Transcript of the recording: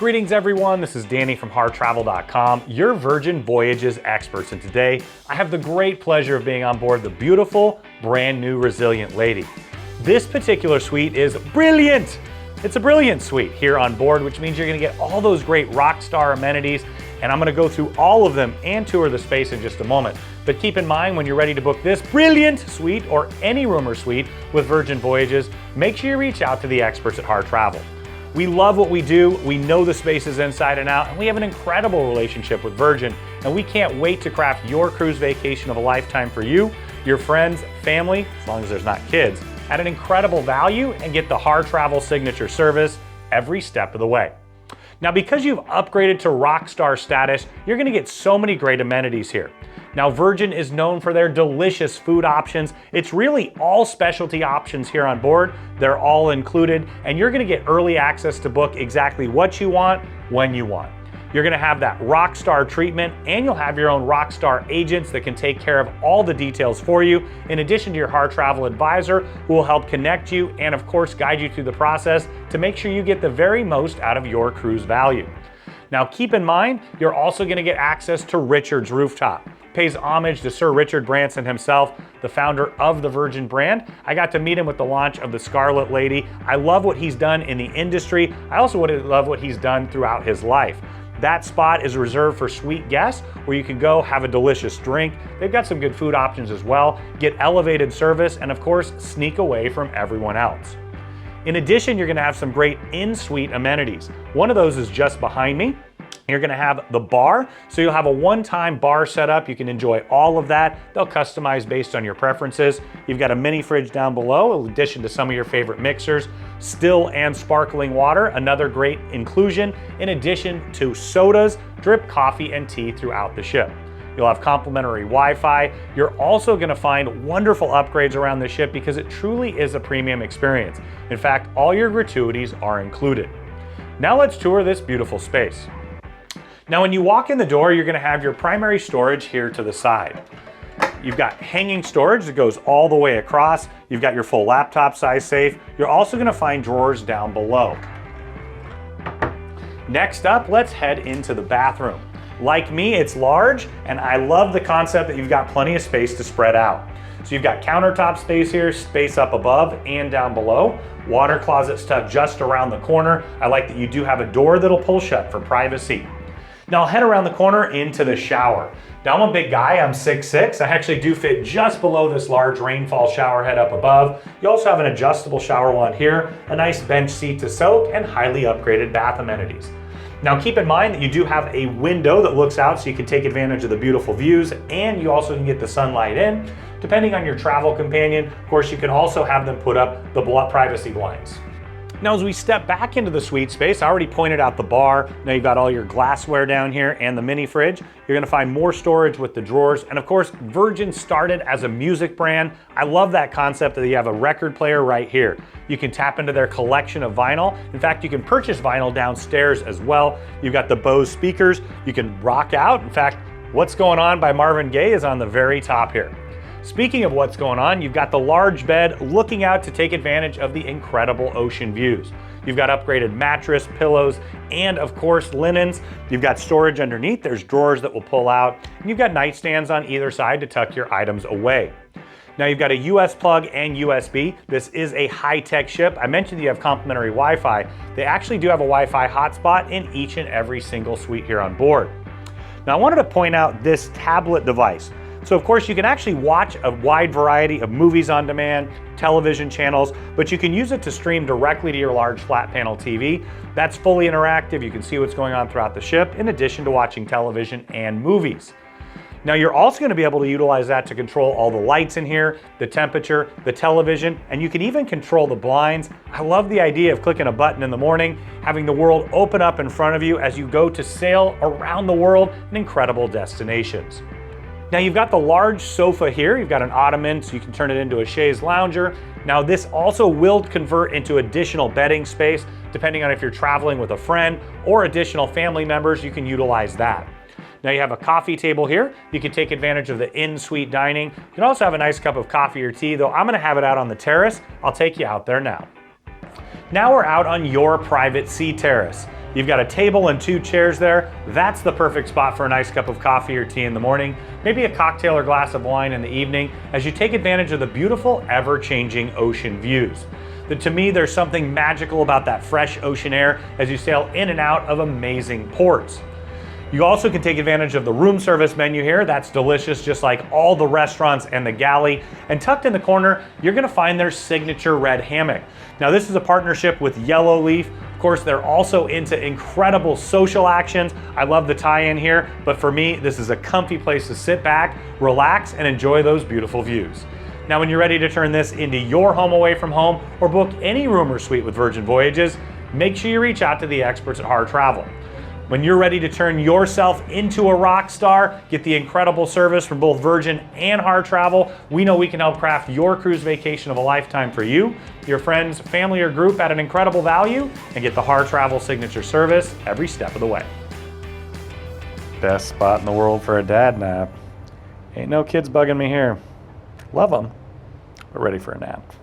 Greetings everyone, this is Danny from HarrTravel.com, your Virgin Voyages experts, and today I have the great pleasure of being on board the beautiful, brand new Resilient Lady. This particular suite is brilliant! It's a brilliant suite here on board, which means you're gonna get all those great Rockstar amenities, and I'm gonna go through all of them and tour the space in just a moment. But keep in mind, when you're ready to book this brilliant suite or any room or suite with Virgin Voyages, make sure you reach out to the experts at Harr Travel. We love what we do, we know the spaces inside and out, and we have an incredible relationship with Virgin, and we can't wait to craft your cruise vacation of a lifetime for you, your friends, family, as long as there's not kids, at an incredible value and get the Harr Travel signature service every step of the way. Now, because you've upgraded to Rockstar status, you're gonna get so many great amenities here. Now, Virgin is known for their delicious food options. It's really all specialty options here on board. They're all included, and you're gonna get early access to book exactly what you want, when you want. You're gonna have that Rockstar treatment, and you'll have your own Rockstar agents that can take care of all the details for you, in addition to your Harr Travel advisor, who will help connect you and of course guide you through the process to make sure you get the very most out of your cruise value. Now keep in mind, you're also gonna get access to Richard's Rooftop. Pays homage to Sir Richard Branson himself, the founder of the Virgin brand. I got to meet him with the launch of the Scarlet Lady. I love what he's done in the industry. I also love what he's done throughout his life. That spot is reserved for suite guests where you can go have a delicious drink. They've got some good food options as well, get elevated service, and of course, sneak away from everyone else. In addition, you're gonna have some great in-suite amenities. One of those is just behind me. You're gonna have the bar, so you'll have a one-time bar setup. You can enjoy all of that. They'll customize based on your preferences. You've got a mini fridge down below, in addition to some of your favorite mixers, still and sparkling water, another great inclusion, in addition to sodas, drip coffee, and tea throughout the ship. You'll have complimentary Wi-Fi. You're also gonna find wonderful upgrades around the ship because it truly is a premium experience. In fact, all your gratuities are included. Now let's tour this beautiful space. Now, when you walk in the door, you're gonna have your primary storage here to the side. You've got hanging storage that goes all the way across. You've got your full laptop size safe. You're also gonna find drawers down below. Next up, let's head into the bathroom. Like me, it's large, and I love the concept that you've got plenty of space to spread out. So you've got countertop space here, space up above and down below. Water closets tucked just around the corner. I like that you do have a door that'll pull shut for privacy. Now I'll head around the corner into the shower. Now I'm a big guy, I'm 6'6". I actually do fit just below this large rainfall shower head up above. You also have an adjustable shower wand here, a nice bench seat to soak, and highly upgraded bath amenities. Now keep in mind that you do have a window that looks out so you can take advantage of the beautiful views, and you also can get the sunlight in. Depending on your travel companion, of course, you can also have them put up the privacy blinds. Now, as we step back into the suite space, I already pointed out the bar. Now you've got all your glassware down here and the mini fridge. You're gonna find more storage with the drawers. And of course, Virgin started as a music brand. I love that concept that you have a record player right here. You can tap into their collection of vinyl. In fact, you can purchase vinyl downstairs as well. You've got the Bose speakers. You can rock out. In fact, What's Going On by Marvin Gaye is on the very top here. Speaking of what's going on, you've got the large bed looking out to take advantage of the incredible ocean views. You've got upgraded mattress, pillows, and of course linens. You've got storage underneath, there's drawers that will pull out, and you've got nightstands on either side to tuck your items away. Now you've got a US plug and USB. This is a high-tech ship. I mentioned you have complimentary Wi-Fi. They actually do have a Wi-Fi hotspot in each and every single suite here on board. Now I wanted to point out this tablet device. So of course you can actually watch a wide variety of movies on demand, television channels, but you can use it to stream directly to your large flat panel TV. That's fully interactive. You can see what's going on throughout the ship in addition to watching television and movies. Now you're also going to be able to utilize that to control all the lights in here, the temperature, the television, and you can even control the blinds. I love the idea of clicking a button in the morning, having the world open up in front of you as you go to sail around the world in incredible destinations. Now you've got the large sofa here. You've got an ottoman, so you can turn it into a chaise lounger. Now this also will convert into additional bedding space, depending on if you're traveling with a friend or additional family members, you can utilize that. Now you have a coffee table here. You can take advantage of the in-suite dining. You can also have a nice cup of coffee or tea, though I'm gonna have it out on the terrace. I'll take you out there now. Now we're out on your private sea terrace. You've got a table and 2 chairs there. That's the perfect spot for a nice cup of coffee or tea in the morning, maybe a cocktail or glass of wine in the evening, as you take advantage of the beautiful, ever-changing ocean views. To me, there's something magical about that fresh ocean air as you sail in and out of amazing ports. You also can take advantage of the room service menu here. That's delicious, just like all the restaurants and the galley. And tucked in the corner, you're gonna find their signature red hammock. Now, this is a partnership with Yellow Leaf. Of course, they're also into incredible social actions. I love the tie-in here, but for me, this is a comfy place to sit back, relax, and enjoy those beautiful views. Now, when you're ready to turn this into your home away from home or book any room or suite with Virgin Voyages, make sure you reach out to the experts at Harr Travel. When you're ready to turn yourself into a rock star, get the incredible service from both Virgin and Harr Travel, we know we can help craft your cruise vacation of a lifetime for you, your friends, family, or group at an incredible value, and get the Harr Travel signature service every step of the way. Best spot in the world for a dad nap. Ain't no kids bugging me here. Love them, but ready for a nap.